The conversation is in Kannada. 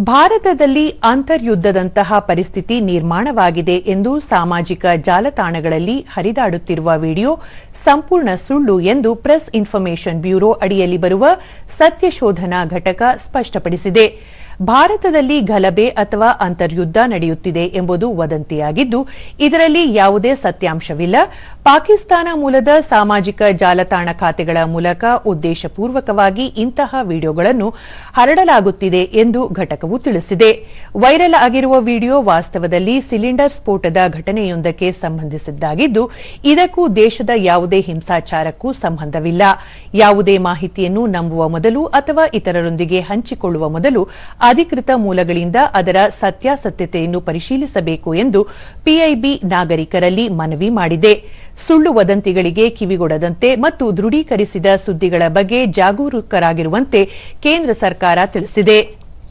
ಭಾರತದಲ್ಲಿ ಅಂತರ್ಯುದ್ಧದಂತಹ ಪರಿಸ್ಥಿತಿ ನಿರ್ಮಾಣವಾಗಿದೆ ಎಂದು ಸಾಮಾಜಿಕ ಜಾಲತಾಣಗಳಲ್ಲಿ ಹರಿದಾಡುತ್ತಿರುವ ವಿಡಿಯೋ ಸಂಪೂರ್ಣ ಸುಳ್ಳು ಎಂದು ಪ್ರೆಸ್ ಇನ್ಫಾರ್ಮೇಷನ್ ಬ್ಯೂರೋ ಅಡಿಯಲ್ಲಿ ಬರುವ ಸತ್ಯಶೋಧನಾ ಘಟಕ ಸ್ಪಷ್ಟಪಡಿಸಿದೆ. ಭಾರತದಲ್ಲಿ ಗಲಭೆ ಅಥವಾ ಅಂತರ್ಯುದ್ಧ ನಡೆಯುತ್ತಿದೆ ಎಂಬುದು ವದಂತಿಯಾಗಿದ್ದು, ಇದರಲ್ಲಿ ಯಾವುದೇ ಸತ್ಯಾಂಶವಿಲ್ಲ. ಪಾಕಿಸ್ತಾನ ಮೂಲದ ಸಾಮಾಜಿಕ ಜಾಲತಾಣ ಖಾತೆಗಳ ಮೂಲಕ ಉದ್ದೇಶಪೂರ್ವಕವಾಗಿ ಇಂತಹ ವಿಡಿಯೋಗಳನ್ನು ಹರಡಲಾಗುತ್ತಿದೆ ಎಂದು ಘಟಕವು ತಿಳಿಸಿದೆ. ವೈರಲ್ ಆಗಿರುವ ವಿಡಿಯೋ ವಾಸ್ತವದಲ್ಲಿ ಸಿಲಿಂಡರ್ ಸ್ಫೋಟದ ಘಟನೆಯೊಂದಕ್ಕೆ ಸಂಬಂಧಿಸಿದ್ದಾಗಿದ್ದು, ಇದಕ್ಕೂ ದೇಶದ ಯಾವುದೇ ಹಿಂಸಾಚಾರಕ್ಕೂ ಸಂಬಂಧವಿಲ್ಲ. ಯಾವುದೇ ಮಾಹಿತಿಯನ್ನು ನಂಬುವ ಮೊದಲು ಅಥವಾ ಇತರರೊಂದಿಗೆ ಹಂಚಿಕೊಳ್ಳುವ ಮೊದಲು ಅಧಿಕೃತ ಮೂಲಗಳಿಂದ ಅದರ ಸತ್ಯಾಸತ್ಯತೆಯನ್ನು ಪರಿಶೀಲಿಸಬೇಕು ಎಂದು ಪಿಐಬಿ ನಾಗರಿಕರಲ್ಲಿ ಮನವಿ ಮಾಡಿದೆ. ಸುಳ್ಳು ವದಂತಿಗಳಿಗೆ ಕಿವಿಗೊಡದಂತೆ ಮತ್ತು ದೃಢೀಕರಿಸಿದ ಸುದ್ದಿಗಳ ಬಗ್ಗೆ ಜಾಗರೂಕರಾಗಿರುವಂತೆ ಕೇಂದ್ರ ಸರ್ಕಾರ ತಿಳಿಸಿದೆ.